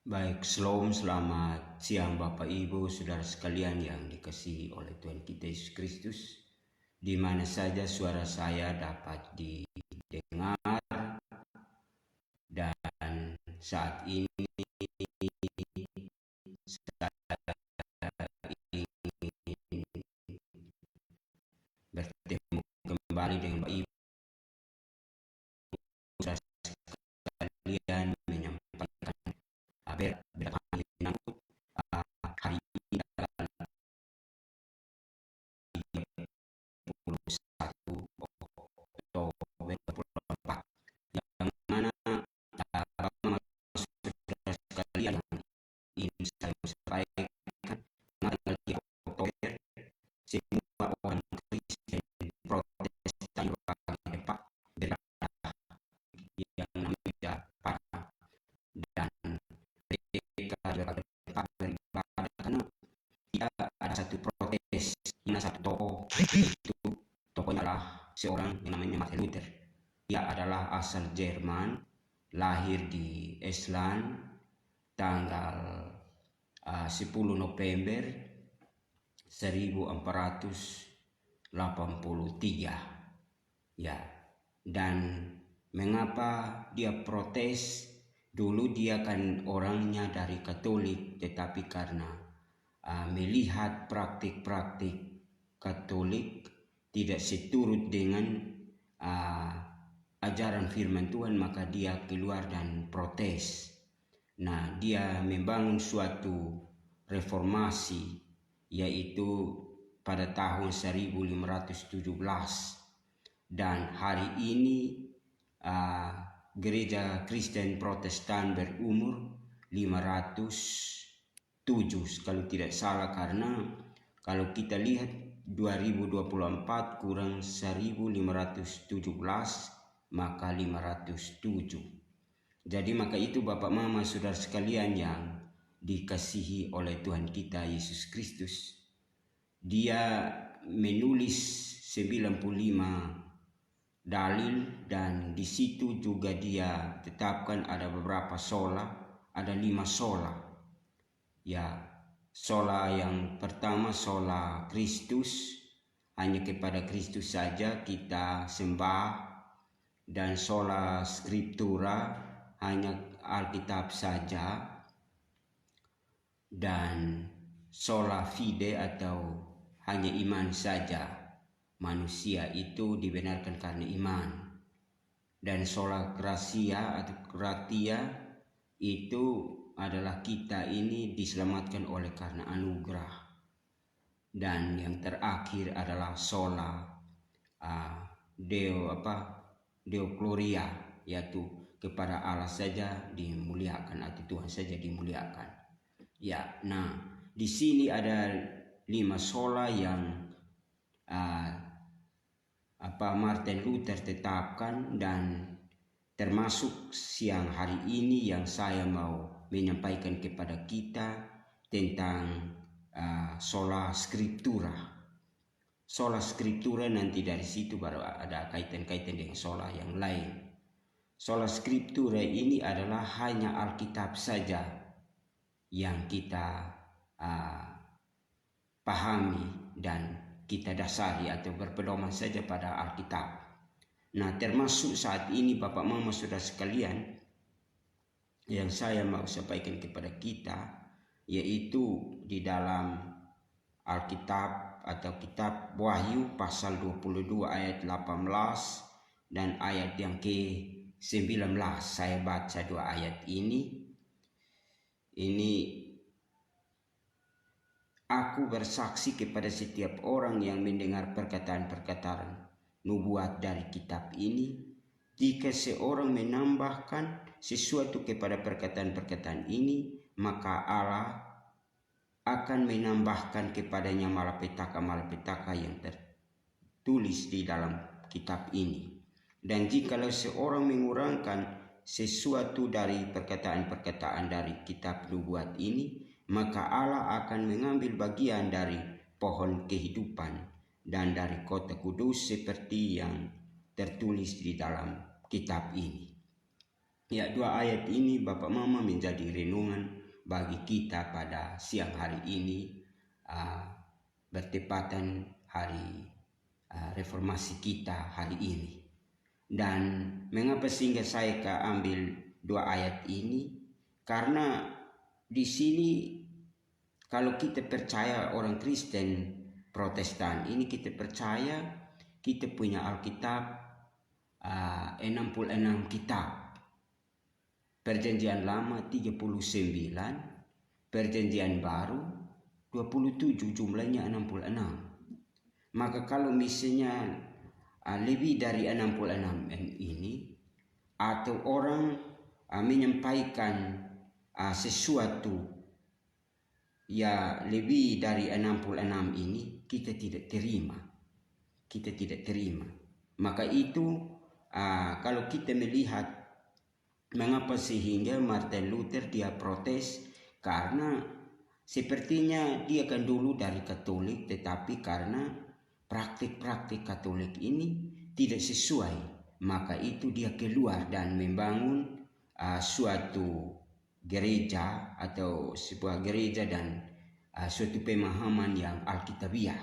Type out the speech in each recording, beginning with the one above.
Baik, selamat siang Bapak Ibu, saudara sekalian yang dikasihi oleh Tuhan kita Yesus Kristus. Di mana saja suara saya dapat didengar, dan saat ini saya ingin bertemu kembali dengan Bapak Ibu, saudara sekalian, menyampaikan berita menyangkut hari ini tanggal 31 Oktober 2024, yang mana Bapak saudara sekalian yang ingin saya sampaikan, tanggal 3 Oktober semua orang Kristen Protestan bagi Pak beribadah yang namanya Pana, dan mereka beribadah karena tidak ada satu protes, hanya satu tokoh, itu tokohnya adalah seorang yang namanya Martin Luther. Dia adalah asal Jerman, lahir di Island tanggal 10 November 1483. Ya, dan mengapa dia protes? Dulu dia kan orangnya dari Katolik, tetapi karena melihat praktik-praktik Katolik tidak seturut dengan ajaran firman Tuhan, maka dia keluar dan protes. Nah, dia membangun suatu reformasi, yaitu pada tahun 1517, dan hari ini gereja Kristen Protestan berumur 507 kalau tidak salah, karena kalau kita lihat 2024 kurang 1517 maka 507. Jadi maka itu Bapak Mama saudara sekalian yang dikasihi oleh Tuhan kita Yesus Kristus, dia menulis 95 dalil, dan di situ juga dia tetapkan ada beberapa sola, ada 5 sola. Ya, sola yang pertama sola Kristus, hanya kepada Kristus saja kita sembah, dan sola Scriptura, hanya Alkitab saja, dan sola fide atau hanya iman saja, manusia itu dibenarkan karena iman, dan sola gratia atau gratia itu adalah kita ini diselamatkan oleh karena anugerah, dan yang terakhir adalah sola Deo Gloria, yaitu kepada Allah saja dimuliakan atau Tuhan saja dimuliakan. Ya, nah di sini ada 5 sola yang Martin Luther tetapkan, dan termasuk siang hari ini yang saya mau menyampaikan kepada kita tentang sola Scriptura. Sola Scriptura nanti dari situ baru ada kaitan-kaitan dengan sola yang lain. Sola Scriptura ini adalah hanya Alkitab saja yang kita pahami dan kita dasari atau berpedoman saja pada Alkitab. Nah, termasuk saat ini Bapak Mama saudara sekalian yang saya mau sampaikan kepada kita, yaitu di dalam Alkitab atau kitab Wahyu pasal 22 ayat 18 dan ayat yang ke-19. Saya baca 2 ayat ini. Aku bersaksi kepada setiap orang yang mendengar perkataan-perkataan nubuat dari kitab ini, jika seorang menambahkan sesuatu kepada perkataan-perkataan ini, maka Allah akan menambahkan kepadanya malapetaka-malapetaka yang tertulis di dalam kitab ini. Dan jikalau seorang mengurangkan sesuatu dari perkataan-perkataan dari kitab nubuat ini, maka Allah akan mengambil bagian dari pohon kehidupan dan dari kota kudus seperti yang tertulis di dalam kitab ini. Ya, dua ayat ini Bapak Mama menjadi renungan bagi kita pada siang hari ini, bertepatan hari reformasi kita hari ini. Dan mengapa sehingga saya ambil dua ayat ini? Karena di sini kalau kita percaya orang Kristen Protestan ini, kita percaya kita punya Alkitab 66 kitab. Perjanjian Lama 39, Perjanjian Baru 27, jumlahnya 66. Maka kalau misalnya lebih dari 66 ini, atau orang menyampaikan sesuatu ya lebih dari 66 ini, kita tidak terima. Kita tidak terima. Maka itu kalau kita melihat mengapa sehingga Martin Luther dia protes, karena sepertinya dia kan dulu dari Katolik, tetapi karena praktik-praktik Katolik ini tidak sesuai, maka itu dia keluar dan membangun suatu gereja atau sebuah gereja dan suatu pemahaman yang alkitabiah.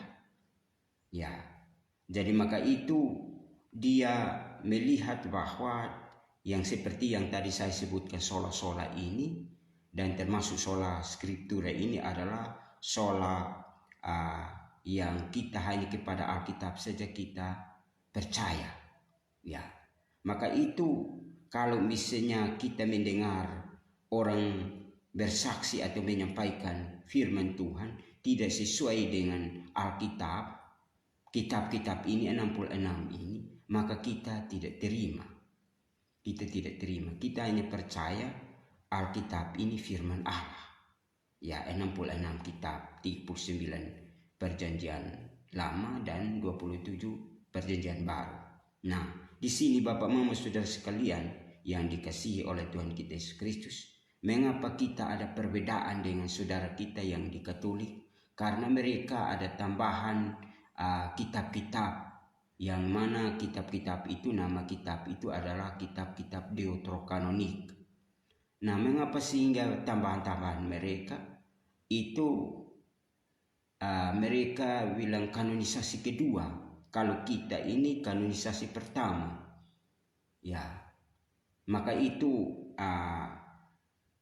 Ya, jadi maka itu dia melihat bahwa yang seperti yang tadi saya sebutkan sola-sola ini, dan termasuk sola scriptura ini adalah sola yang kita hanya kepada Alkitab saja kita percaya. Ya, maka itu kalau misalnya kita mendengar orang bersaksi atau menyampaikan firman Tuhan tidak sesuai dengan Alkitab, kitab-kitab ini 66 ini, maka kita tidak terima. Kita tidak terima. Kita hanya percaya Alkitab ini firman Allah. Ya, 66 kitab, 39 Perjanjian Lama dan 27 Perjanjian Baru. Nah, di sini Bapak Mama Saudara sekalian yang dikasihi oleh Tuhan kita Yesus Kristus, mengapa kita ada perbedaan dengan saudara kita yang di Katolik? Karena mereka ada tambahan kitab-kitab, yang mana kitab-kitab itu, nama kitab itu adalah kitab-kitab deuterokanonik. Nah, mengapa sehingga tambahan-tambahan mereka itu mereka bilang kanonisasi kedua, kalau kita ini kanonisasi pertama. Ya, maka itu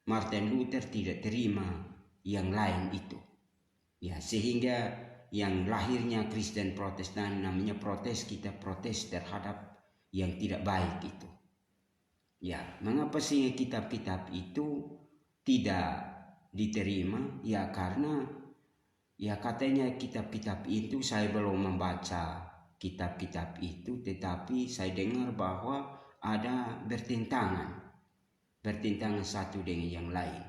Martin Luther tidak terima yang lain itu. Ya, sehingga yang lahirnya Kristen Protestan namanya protes, kita protes terhadap yang tidak baik itu. Ya, mengapa sih kitab-kitab itu tidak diterima? Ya, karena ya katanya kitab-kitab itu, saya belum membaca kitab-kitab itu, tetapi saya dengar bahwa ada bertentangan satu dengan yang lain.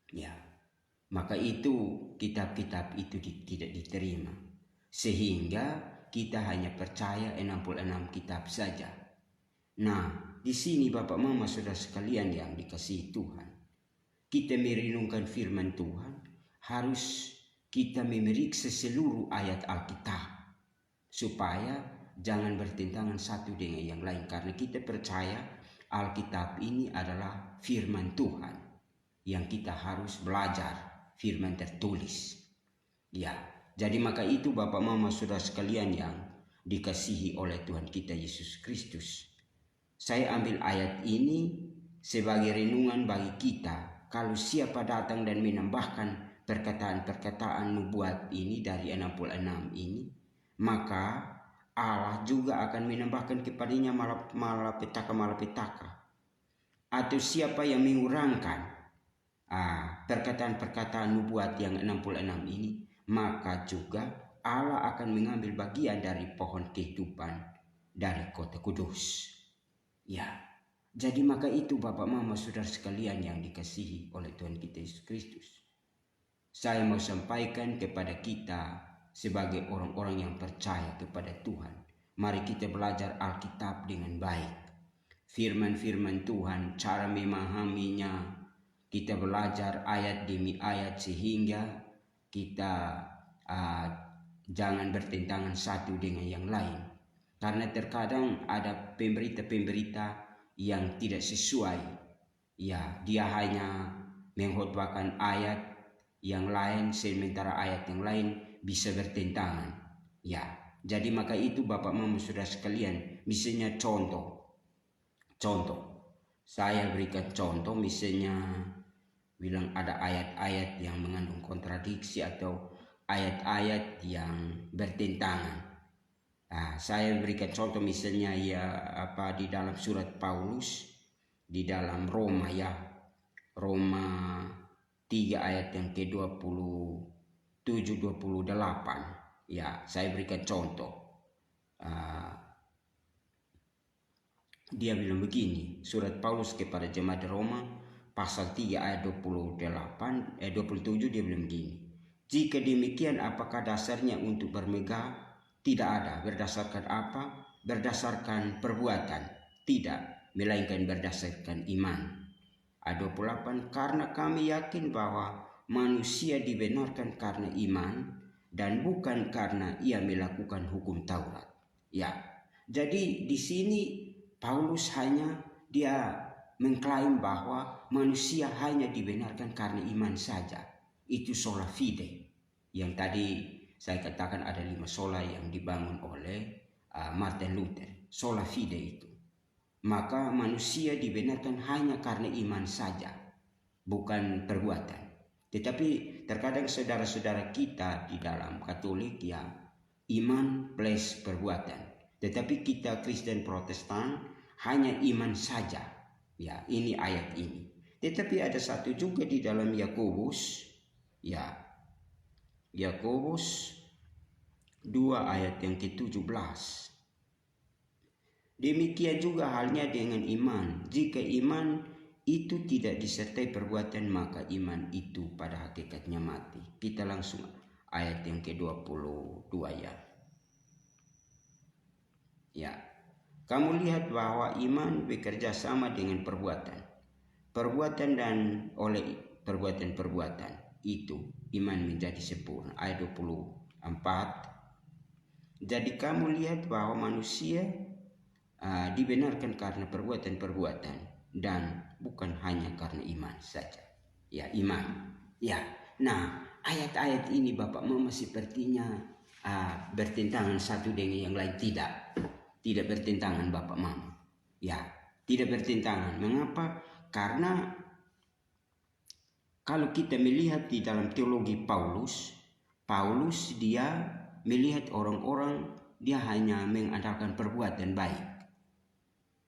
Ya, maka itu kitab-kitab itu tidak diterima, sehingga kita hanya percaya 66 kitab saja. Nah, di sini Bapak Mama Saudara sekalian yang dikasihi Tuhan, kita merenungkan firman Tuhan, harus kita memeriksa seluruh ayat Alkitab supaya jangan bertentangan satu dengan yang lain, karena kita percaya Alkitab ini adalah firman Tuhan yang kita harus belajar, firman tertulis. Ya, jadi maka itu Bapak Mama Saudara sekalian yang dikasihi oleh Tuhan kita Yesus Kristus, saya ambil ayat ini sebagai renungan bagi kita. Kalau siapa datang dan menambahkan perkataan-perkataan nubuat ini dari 66 ini, maka Allah juga akan menambahkan kepadanya malapetaka. Atau siapa yang mengurangkan perkataan-perkataan nubuat yang 66 ini, maka juga Allah akan mengambil bagian dari pohon kehidupan dari kota kudus. Ya, jadi maka itu Bapak Mama Saudara sekalian yang dikasihi oleh Tuhan kita Yesus Kristus, saya mau sampaikan kepada kita sebagai orang-orang yang percaya kepada Tuhan, mari kita belajar Alkitab dengan baik. Firman-firman Tuhan, cara memahaminya, kita belajar ayat demi ayat sehingga kita jangan bertentangan satu dengan yang lain. Karena terkadang ada pemberita-pemberita yang tidak sesuai. Ya, dia hanya mengkhotbahkan ayat yang lain sementara ayat yang lain bisa bertentangan. Ya, jadi maka itu Bapak Mama Saudara sekalian, misalnya contoh. Saya berikan contoh misalnya bilang ada ayat-ayat yang mengandung kontradiksi atau ayat-ayat yang bertentangan. Nah, saya berikan contoh misalnya di dalam surat Paulus di dalam Roma Roma 3 ayat yang ke-27 28. Ya, saya berikan contoh. Dia bilang begini, surat Paulus kepada jemaat Roma pasal 3 ayat 27 dia bilang begini. Jika demikian apakah dasarnya untuk bermegah? Tidak ada. Berdasarkan apa? Berdasarkan perbuatan. Tidak, melainkan berdasarkan iman. Ayat 28, karena kami yakin bahwa manusia dibenarkan karena iman dan bukan karena ia melakukan hukum Taurat. Ya, jadi di sini Paulus dia mengklaim bahwa manusia hanya dibenarkan karena iman saja. Itu sola fide. Yang tadi saya katakan ada 5 sola yang dibangun oleh Martin Luther. Sola fide itu. Maka manusia dibenarkan hanya karena iman saja, bukan perbuatan. Tetapi terkadang saudara-saudara kita di dalam Katolik iman plus perbuatan. Tetapi kita Kristen Protestan hanya iman saja. Ya, ini ayat ini. Tetapi ada satu juga di dalam Yakobus. Ya, Yakobus 2 ayat yang ke-17. Demikian juga halnya dengan iman. Jika iman itu tidak disertai perbuatan, maka iman itu pada hakikatnya mati. Kita langsung ayat yang ke-22 ya. Kamu lihat bahwa iman bekerja sama dengan perbuatan. Perbuatan dan oleh perbuatan-perbuatan itu iman menjadi sempurna. Ayat 24. Jadi kamu lihat bahwa manusia dibenarkan karena perbuatan-perbuatan dan bukan hanya karena iman saja. Ya, iman. Ya. Nah, ayat-ayat ini Bapak Mama sepertinya bertentangan satu dengan yang lain. Tidak bertentangan Bapak Mama. Ya, tidak bertentangan. Mengapa? Karena kalau kita melihat di dalam teologi Paulus dia melihat orang-orang dia hanya mengandalkan perbuatan baik.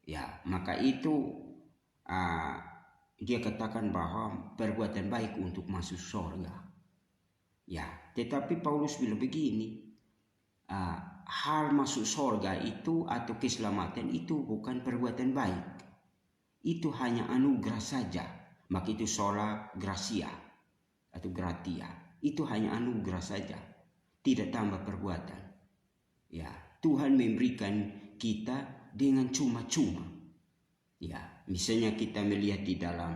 Ya, maka itu dia katakan bahwa perbuatan baik untuk masuk surga. Ya, tetapi Paulus bilang begini, hal masuk surga itu atau keselamatan itu bukan perbuatan baik. Itu hanya anugerah saja. Maka itu sola gratia atau gratia. Itu hanya anugerah saja, tidak tambah perbuatan. Ya, Tuhan memberikan kita dengan cuma-cuma. Ya, misalnya kita melihat di dalam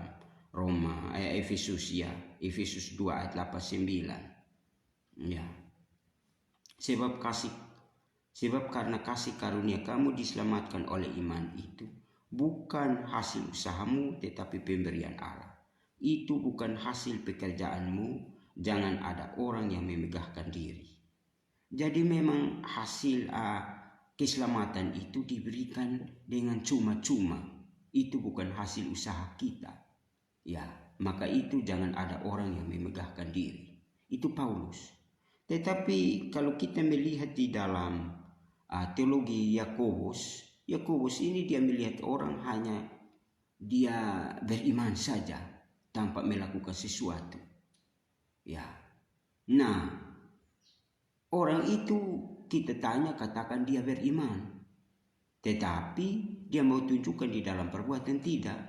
Efesus 2 ayat 8-9. Ya. Sebab karena kasih karunia kamu diselamatkan oleh iman itu bukan hasil usahamu tetapi pemberian Allah. Itu bukan hasil pekerjaanmu, jangan ada orang yang memegahkan diri. Jadi memang hasil keselamatan itu diberikan dengan cuma-cuma. Itu bukan hasil usaha kita. Ya, maka itu jangan ada orang yang memegahkan diri. Itu Paulus. Tetapi kalau kita melihat di dalam teologi Yakobus ini dia melihat orang hanya dia beriman saja tanpa melakukan sesuatu. Ya. Nah, orang itu kita tanya katakan dia beriman. Tetapi dia mau tunjukkan di dalam perbuatan tidak.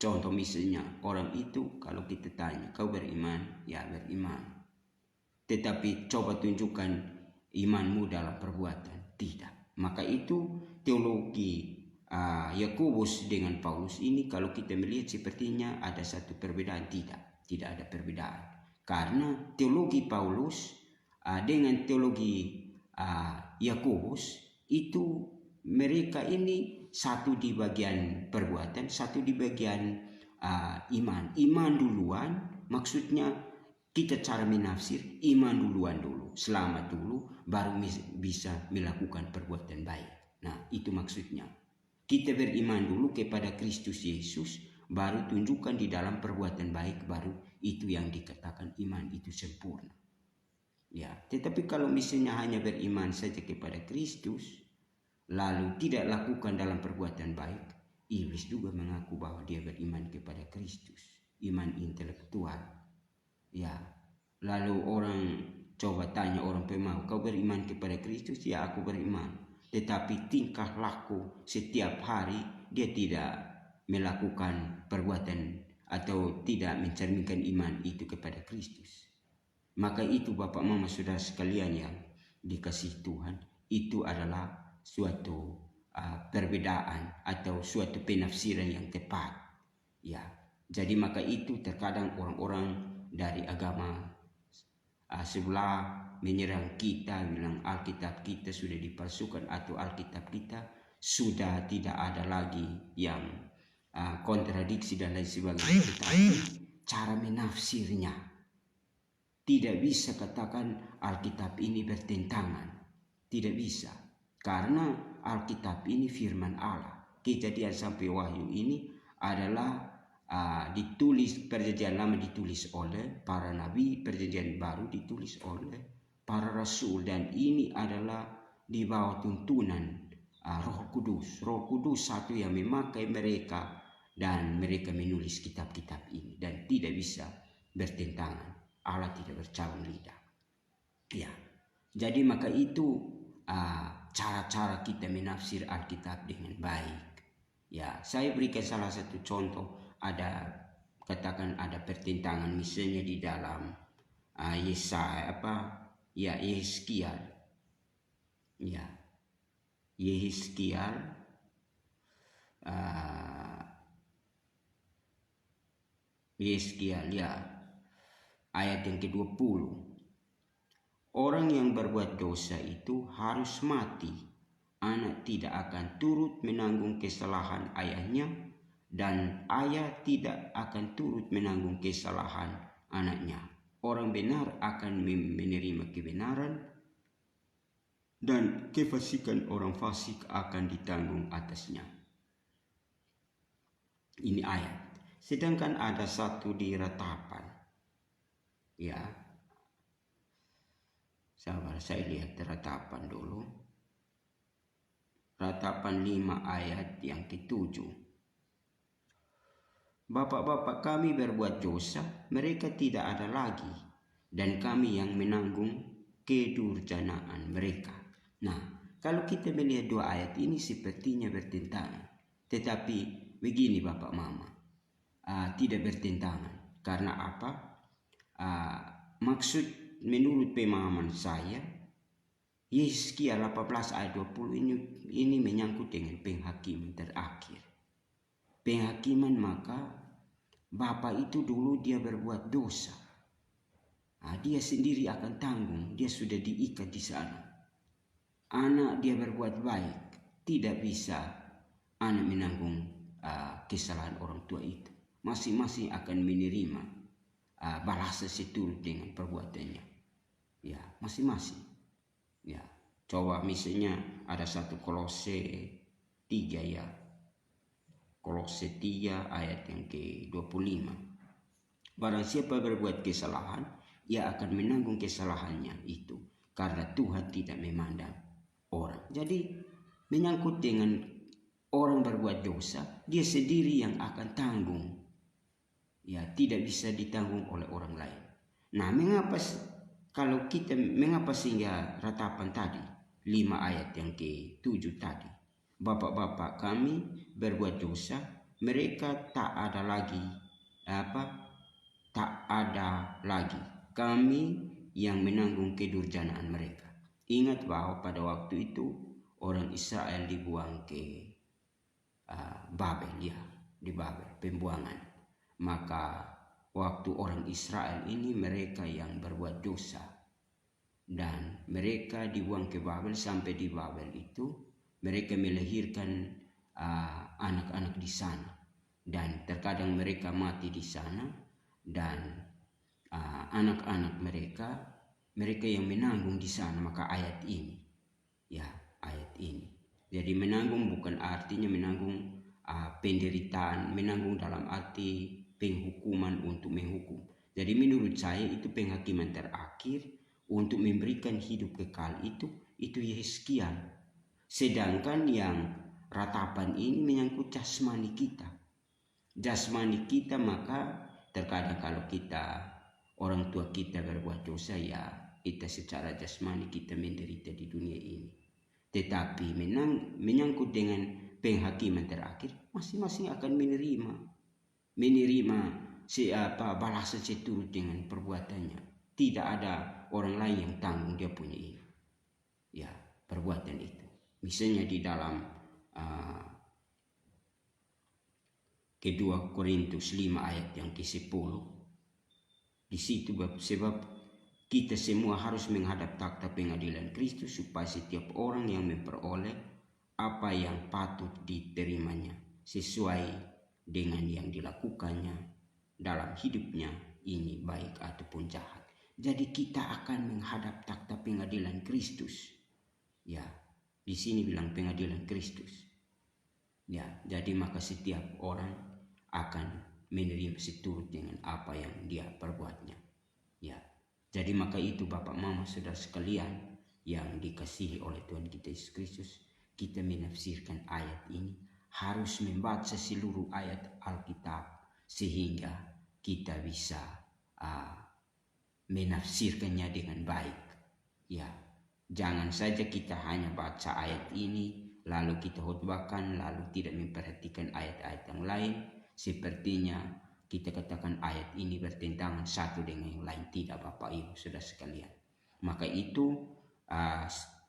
Contoh misalnya orang itu kalau kita tanya kau beriman? Ya beriman. Tetapi coba tunjukkan imanmu dalam perbuatan. Tidak. Maka itu teologi Yakobus dengan Paulus ini kalau kita melihat sepertinya ada satu perbedaan. Tidak ada perbedaan. Karena teologi Paulus dengan teologi Yakobus itu mereka ini satu di bagian perbuatan, satu di bagian iman. Iman duluan, maksudnya kita cara menafsir iman dulu, selamat dulu, baru bisa melakukan perbuatan baik. Nah, itu maksudnya. Kita beriman dulu kepada Kristus Yesus, baru tunjukkan di dalam perbuatan baik, baru itu yang dikatakan iman itu sempurna. Ya, tetapi kalau misalnya hanya beriman saja kepada Kristus, lalu tidak lakukan dalam perbuatan baik, iblis juga mengaku bahwa dia beriman kepada Kristus, iman intelektual. Ya, lalu orang coba tanya orang pemau, kau beriman kepada Kristus? Ya, aku beriman. Tetapi tingkah laku setiap hari dia tidak melakukan perbuatan atau tidak mencerminkan iman itu kepada Kristus. Maka itu Bapak Mama Saudara sekalian yang dikasihi Tuhan, itu adalah suatu perbedaan atau suatu penafsiran yang tepat. Ya, jadi maka itu terkadang orang-orang dari agama sebelah menyerang kita, bilang Alkitab kita sudah dipalsukan atau Alkitab kita sudah tidak ada lagi yang kontradiksi dan lain sebagainya. Tetapi cara menafsirnya tidak bisa katakan Alkitab ini bertentangan, tidak bisa, karena Alkitab ini firman Allah. Kejadian sampai Wahyu ini adalah ditulis, perjanjian lama ditulis oleh para nabi, perjanjian baru ditulis oleh para rasul, dan ini adalah di bawah tuntunan Roh Kudus. Roh Kudus satu yang memakai mereka dan mereka menulis kitab-kitab ini, dan tidak bisa bertentangan. Allah tidak bercabang lidah. Ya, jadi maka itu cara-cara kita menafsir Alkitab dengan baik. Ya, saya berikan salah satu contoh. Ada katakan ada pertentangan misalnya di dalam Yesaya Yehezkiel. Ya, Yehezkiel ya, ayat yang ke-20. Orang yang berbuat dosa itu harus mati. Anak tidak akan turut menanggung kesalahan ayahnya, dan ayah tidak akan turut menanggung kesalahan anaknya. Orang benar akan menerima kebenaran, dan kefasikan orang fasik akan ditanggung atasnya. Ini ayat. Sedangkan ada satu di Ratapan. Ya, sabar, saya lihat Ratapan dulu. Ratapan 5 ayat yang ke-7. Bapak-bapak kami berbuat dosa, mereka tidak ada lagi, dan kami yang menanggung kedurjanaan mereka. Nah, kalau kita melihat 2 ayat ini sepertinya bertentangan. Tetapi begini Bapak Mama, tidak bertentangan. Karena apa? Maksud menurut pemahaman saya, Yehezkiel 18 ayat 20 ini menyangkut dengan penghakiman terakhir. Penghakiman, maka bapak itu dulu dia berbuat dosa, dia sendiri akan tanggung, dia sudah diikat di sana. Anak dia berbuat baik, tidak bisa anak menanggung kesalahan orang tua itu. Masing-masing akan menerima balasan seturut dengan perbuatannya. Ya, masing-masing. Ya, coba misalnya ada satu Kolose 3 ya. Kolose 3 ayat yang ke-25. Barang siapa berbuat kesalahan, ia akan menanggung kesalahannya itu, karena Tuhan tidak memandang orang. Jadi menyangkut dengan orang berbuat dosa, dia sendiri yang akan tanggung. Ya, tidak bisa ditanggung oleh orang lain. Nah, mengapa sehingga Ratapan tadi 5 ayat yang ke-7 tadi, bapak-bapak kami berbuat dosa, mereka tak ada lagi, kami yang menanggung kedurjanaan mereka. Ingat bahwa pada waktu itu orang Israel dibuang ke Babel, ya, di Babel, pembuangan. Maka waktu orang Israel ini mereka yang berbuat dosa, dan mereka dibuang ke Babel. Sampai di Babel itu mereka melahirkan anak-anak di sana, dan terkadang mereka mati di sana, dan anak-anak mereka yang menanggung di sana. Maka ayat ini, jadi menanggung bukan artinya menanggung penderitaan, menanggung dalam arti penghukuman untuk menghukum. Jadi menurut saya itu penghakiman terakhir untuk memberikan hidup kekal itu Yeskian. Sedangkan yang ratapan ini menyangkut jasmani kita. Jasmani kita, maka terkadang kalau orang tua kita berbuat dosa, ya kita secara jasmani kita menderita di dunia ini. Tetapi menyangkut dengan penghakiman terakhir, masing-masing akan menerima balasan seturut dengan perbuatannya. Tidak ada orang lain yang tanggung dia punya ini, perbuatan itu. Misalnya di dalam kedua Korintus 5 ayat yang ke-10, di situ sebab kita semua harus menghadap takhta pengadilan Kristus, supaya setiap orang yang memperoleh apa yang patut diterimanya sesuai dengan yang dilakukannya dalam hidupnya ini, baik ataupun jahat. Jadi kita akan menghadap takhta pengadilan Kristus. Di sini bilang pengadilan Kristus. Jadi maka setiap orang akan menerima seturut dengan apa yang dia perbuatnya. Jadi maka itu Bapak Mama Saudara sekalian yang dikasihi oleh Tuhan kita Yesus Kristus, kita menafsirkan ayat ini harus membaca seluruh ayat Alkitab sehingga kita bisa menafsirkannya dengan baik. Jangan saja kita hanya baca ayat ini lalu kita khotbahkan lalu tidak memperhatikan ayat-ayat yang lain, sepertinya kita katakan ayat ini bertentangan satu dengan yang lain. Tidak Bapak Ibu Saudara sekalian. Maka itu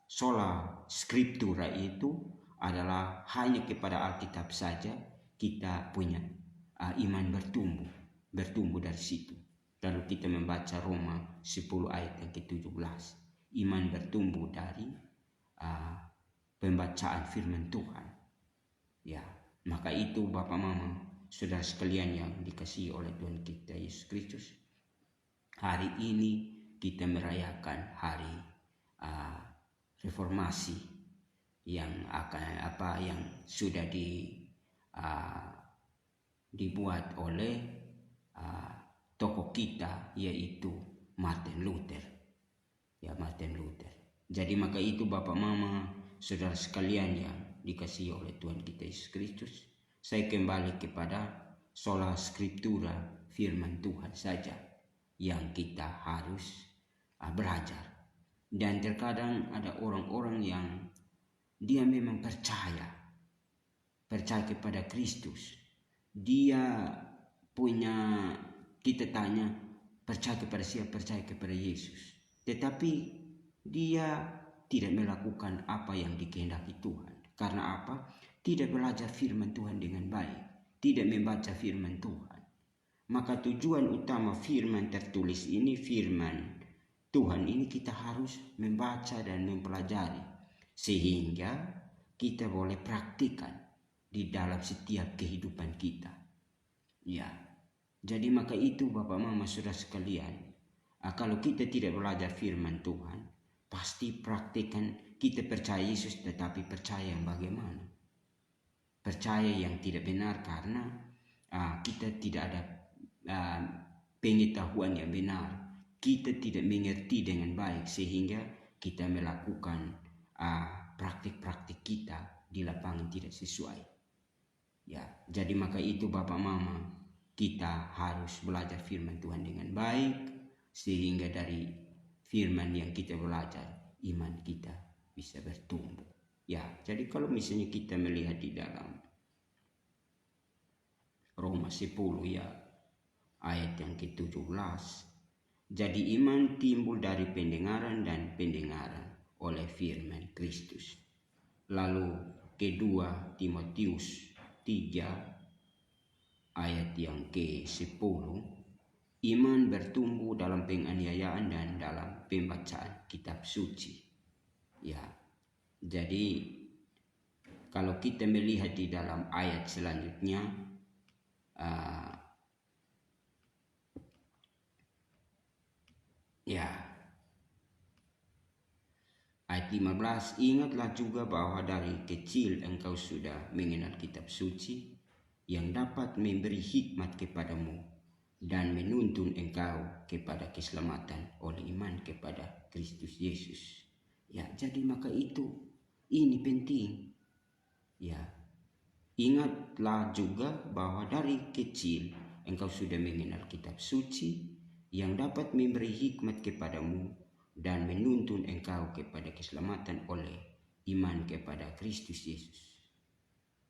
sola scriptura itu adalah hanya kepada Alkitab saja kita punya iman bertumbuh dari situ. Lalu kita membaca Roma 10 ayat yang ke-17. Iman bertumbuh dari pembacaan firman Tuhan. Maka itu Bapak Mama Saudara sekalian yang dikasihi oleh Tuhan kita Yesus Kristus, hari ini kita merayakan hari reformasi yang sudah dibuat oleh tokoh kita, yaitu Martin Luther. Martin Luther. Jadi maka itu Bapak Mama Saudara sekalian yang dikasihi oleh Tuhan kita Yesus Kristus, saya kembali kepada sola scriptura, firman Tuhan saja yang kita harus belajar. Dan terkadang ada orang-orang yang dia memang percaya kepada Kristus. Dia punya, kita tanya percaya kepada siapa? Percaya kepada Yesus. Tetapi dia tidak melakukan apa yang dikehendaki Tuhan. Karena apa? Tidak belajar firman Tuhan dengan baik, tidak membaca firman Tuhan. Maka tujuan utama firman tertulis ini, firman Tuhan ini, kita harus membaca dan mempelajari sehingga kita boleh praktikkan di dalam setiap kehidupan kita. Jadi maka itu Bapak Mama Saudara sekalian, kalau kita tidak belajar firman Tuhan, pasti praktikkan. Kita percaya Yesus tetapi percaya yang bagaimana? Percaya yang tidak benar karena kita tidak ada pengetahuan yang benar. Kita tidak mengerti dengan baik sehingga kita melakukan praktik-praktik kita di lapangan tidak sesuai. Jadi maka itu Bapak Mama, kita harus belajar firman Tuhan dengan baik sehingga dari firman yang kita belajar iman kita bisa bertumbuh. Jadi kalau misalnya kita melihat di dalam Roma 10 ayat yang ke-17, jadi iman timbul dari pendengaran dan pendengaran oleh firman Kristus. Lalu kedua Timotius 3 ayat yang ke-10, iman bertumbuh dalam penganiayaan dan dalam pembacaan kitab suci. Jadi kalau kita melihat di dalam ayat selanjutnya, ayat 15, ingatlah juga bahwa dari kecil engkau sudah mengenal kitab suci yang dapat memberi hikmat kepadamu dan menuntun engkau kepada keselamatan oleh iman kepada Kristus Yesus. Ya, jadi maka ini penting. Ya, ingatlah juga bahwa dari kecil engkau sudah mengenal kitab suci yang dapat memberi hikmat kepadamu dan menuntun engkau kepada keselamatan oleh iman kepada Kristus Yesus.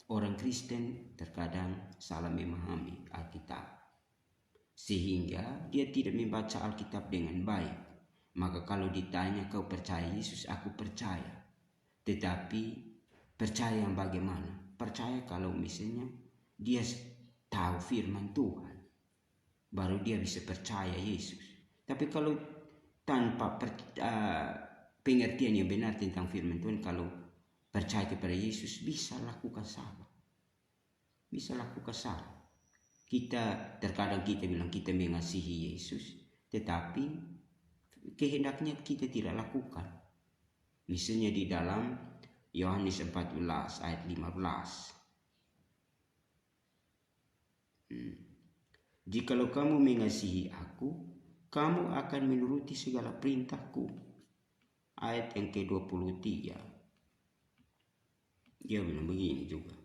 Orang Kristen terkadang salah memahami Alkitab, sehingga dia tidak membaca Alkitab dengan baik. Maka kalau ditanya, kau percaya Yesus? Aku percaya. Tetapi percaya yang bagaimana? Percaya kalau misalnya dia tahu firman Tuhan, baru dia bisa percaya Yesus. Tapi kalau tanpa pengertian yang benar tentang firman Tuhan, kalau percaya kepada Yesus, bisa lakukan salah. Terkadang kita bilang kita mengasihi Yesus, tetapi kehendaknya kita tidak lakukan. Misalnya di dalam Yohanes 14 ayat 15. Jikalau kamu mengasihi aku, kamu akan menuruti segala perintahku. Ayat yang ke-23. Dia bilang begini juga.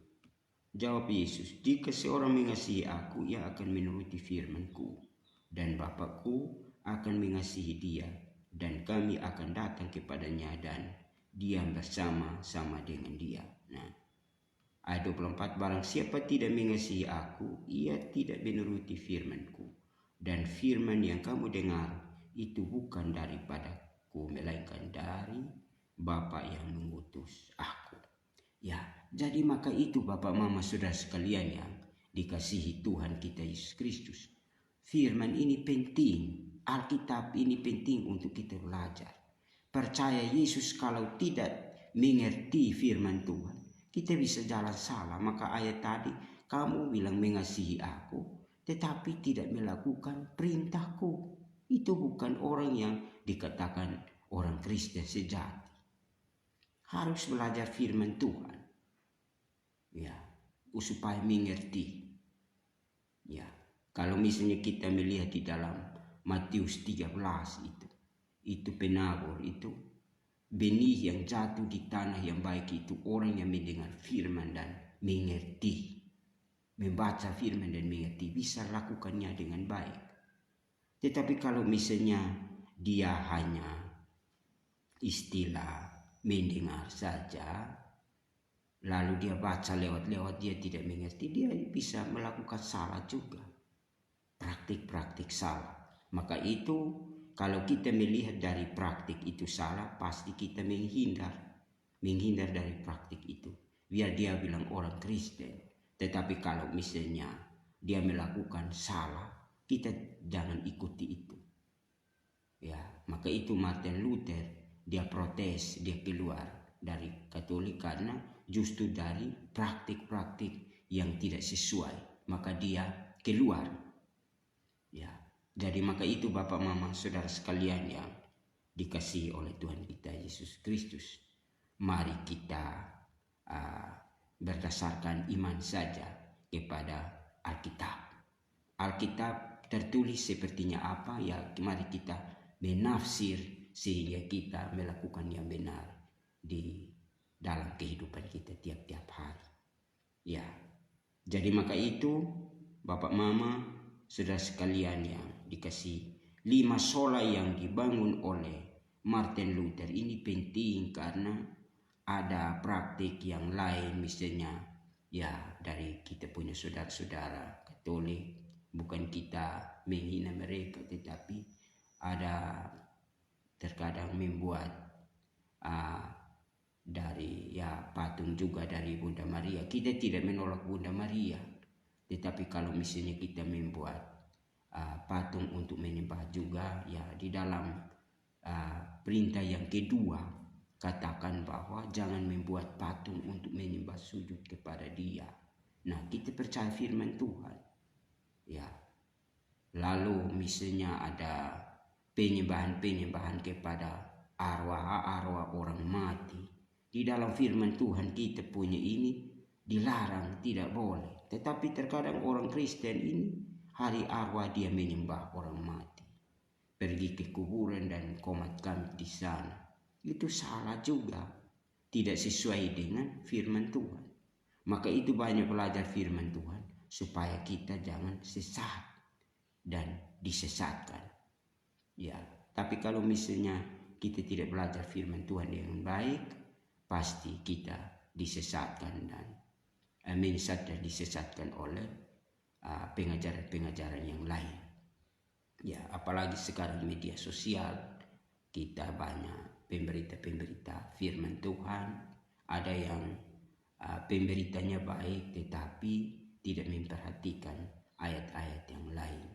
Jawab Yesus, jika seorang mengasihi aku, ia akan menuruti firman-Ku, dan Bapa-Ku akan mengasihi dia, dan kami akan datang kepadanya dan diam bersama-sama dengan dia. Nah, ayat 24, barang siapa tidak mengasihi aku, ia tidak menuruti firman-Ku. Dan firman yang kamu dengar itu bukan daripadaku, melainkan dari Bapa yang mengutus aku. Ya, jadi maka itu Bapak Mama Saudara sekalian yang dikasihi Tuhan kita Yesus Kristus. Firman ini penting, Alkitab ini penting untuk kita belajar. Percaya Yesus, kalau tidak mengerti firman Tuhan, kita bisa jalan salah. Maka ayat tadi, kamu bilang mengasihi aku, tetapi tidak melakukan perintahku. Itu bukan orang yang dikatakan orang Kristen sejati. Harus belajar firman Tuhan, ya, supaya mengerti. Ya, kalau misalnya kita melihat di dalam Matius 13 itu penabur, itu benih yang jatuh di tanah yang baik, itu orang yang mendengar firman dan mengerti. Membaca firman dan mengerti, bisa lakukannya dengan baik. Tetapi kalau misalnya dia hanya istilah mendengar saja, lalu dia baca lewat-lewat, dia tidak mengerti, dia bisa melakukan salah juga, praktik-praktik salah. Maka itu kalau kita melihat dari praktik itu salah, pasti kita menghindar dari praktik itu. Biar dia bilang orang Kristen. Tetapi kalau misalnya dia melakukan salah, kita jangan ikuti itu. Ya, maka itu Martin Luther, dia protes, dia keluar dari Katolik karena justru dari praktik-praktik yang tidak sesuai, maka dia keluar. Ya, jadi maka itu Bapak Mama Saudara sekalian yang dikasihi oleh Tuhan kita Yesus Kristus, mari kita berdasarkan iman saja kepada Alkitab. Alkitab tertulis sepertinya apa, ya mari kita menafsir sehingga kita melakukan yang benar di dalam kehidupan kita tiap-tiap hari. Ya, jadi maka itu Bapak Mama Saudara sekalian yang dikasihi, 5 sola yang dibangun oleh Martin Luther ini penting karena ada praktik yang lain, misalnya ya dari kita punya saudara-saudara Katolik, bukan kita menghina mereka, tetapi ada terkadang membuat dari patung juga dari Bunda Maria. Kita tidak menolak Bunda Maria, tetapi kalau misalnya kita membuat patung untuk menyembah juga, ya di dalam perintah yang kedua katakan bahwa jangan membuat patung untuk menyembah sujud kepada dia. Nah, kita percaya firman Tuhan. Ya. Lalu misalnya ada penyembahan kepada arwah orang mati. Di dalam firman Tuhan kita punya ini dilarang, tidak boleh. Tetapi terkadang orang Kristen ini hari arwah dia menyembah orang mati. Pergi ke kuburan dan komatkan di sana. Itu salah juga. Tidak sesuai dengan firman Tuhan. Maka itu banyak belajar firman Tuhan supaya kita jangan sesat dan disesatkan. Ya, tapi kalau misalnya kita tidak belajar firman Tuhan dengan baik, pasti kita disesatkan dan menyesat dan disesatkan oleh pengajaran-pengajaran yang lain. Ya, apalagi sekarang media sosial kita banyak pemberita firman Tuhan. Ada yang pemberitanya baik tetapi tidak memperhatikan ayat-ayat yang lain.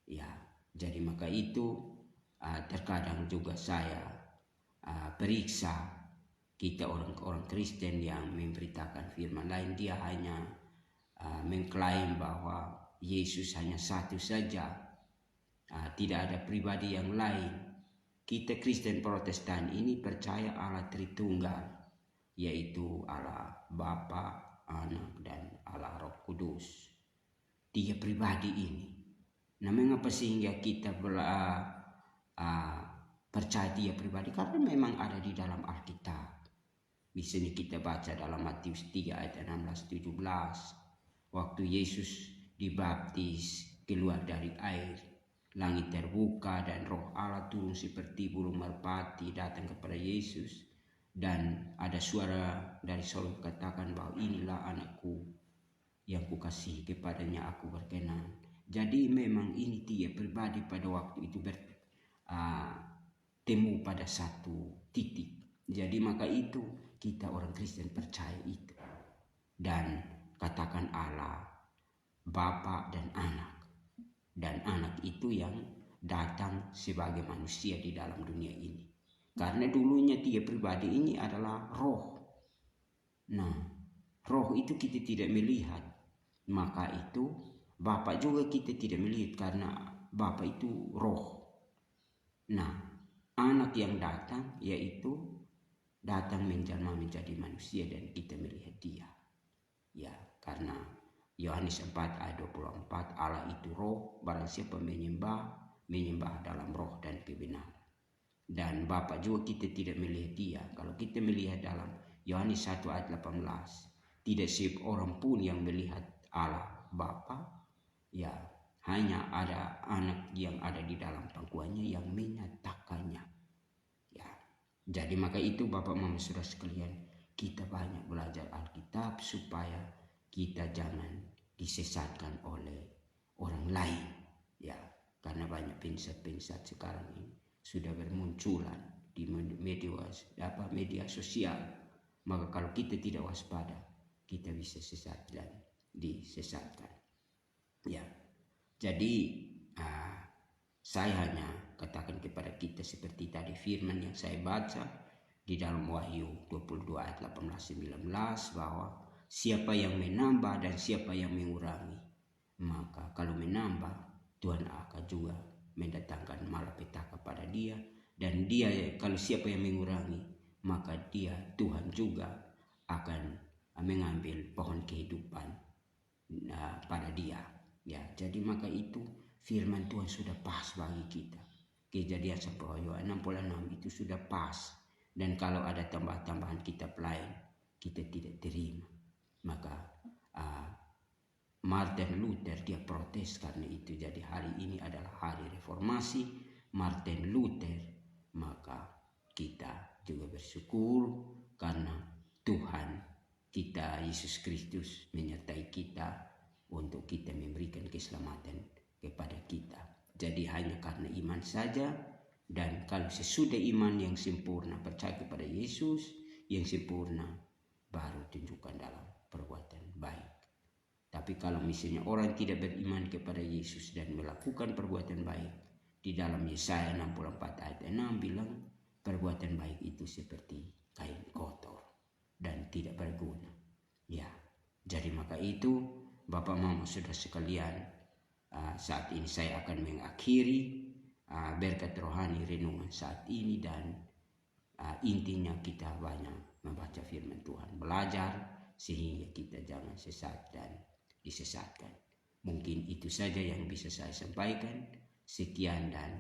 Ya, jadi maka itu terkadang juga saya periksa kita orang-orang Kristen yang memberitakan firman lain, dia hanya mengklaim bahwa Yesus hanya satu saja, tidak ada pribadi yang lain. Kita Kristen Protestan ini percaya Allah Tritunggal, yaitu Allah Bapa, Anak, dan Allah Roh Kudus. 3 pribadi ini. Nah, mengapa sehingga kita percaya dia pribadi? Karena memang ada di dalam Alkitab. Misalnya kita baca dalam Matius 3 ayat 16-17. Waktu Yesus dibaptis keluar dari air, langit terbuka dan roh Allah turun seperti burung merpati datang kepada Yesus. Dan ada suara dari sorga katakan bahwa inilah anakku yang kukasihi, kepadanya aku berkenan. Jadi memang ini dia pribadi pada waktu itu temu pada satu titik. Jadi maka itu kita orang Kristen percaya itu. Dan katakan Allah, Bapa dan Anak. Dan Anak itu yang datang sebagai manusia di dalam dunia ini. Karena dulunya dia pribadi ini adalah roh. Nah, roh itu kita tidak melihat. Maka itu Bapa juga kita tidak melihat karena Bapa itu roh. Nah, Anak yang datang yaitu datang menjelma menjadi manusia dan kita melihat dia. Ya, karena Yohanes 4 ayat 24, Allah itu roh, barang siapa menyembah dalam roh dan kebenaran. Dan Bapa juga kita tidak melihat dia. Kalau kita melihat dalam Yohanes 1 ayat 18, tidak seorang pun yang melihat Allah Bapa. Ya, hanya ada Anak yang ada di dalam pangkuannya yang menyatakannya. Ya, jadi maka itu Bapak Mama Saudara sekalian, kita banyak belajar Alkitab supaya kita jangan disesatkan oleh orang lain. Ya, karena banyak penyesat sekarang ini sudah bermunculan di media sosial. Maka kalau kita tidak waspada, kita bisa sesat dan disesatkan. Ya, jadi saya hanya katakan kepada kita seperti tadi firman yang saya baca di dalam Wahyu 22 ayat 18-19 bahwa siapa yang menambah dan siapa yang mengurangi, maka kalau menambah Tuhan akan juga mendatangkan malapetaka pada dia, dan dia kalau siapa yang mengurangi maka dia Tuhan juga akan mengambil pohon kehidupan pada dia. Ya, jadi maka itu firman Tuhan sudah pas bagi kita. Kejadian 66 itu sudah pas. Dan kalau ada tambahan kitab lain, kita tidak terima. Maka Martin Luther dia protes karena itu. Jadi hari ini adalah hari reformasi Martin Luther. Maka kita juga bersyukur karena Tuhan kita Yesus Kristus menyertai kita untuk kita memberikan keselamatan kepada kita. Jadi hanya karena iman saja, dan kalau sesudah iman yang sempurna percaya kepada Yesus yang sempurna, baru tunjukkan dalam perbuatan baik. Tapi kalau misalnya orang tidak beriman kepada Yesus dan melakukan perbuatan baik, di dalam Yesaya 64 ayat 6 bilang perbuatan baik itu seperti kain kotor dan tidak berguna. Ya, jadi maka itu Bapak Mama Saudara sekalian, saat ini saya akan mengakhiri berkat rohani renungan saat ini, dan intinya kita banyak membaca firman Tuhan, belajar sehingga kita jangan sesat dan disesatkan. Mungkin itu saja yang bisa saya sampaikan. Sekian dan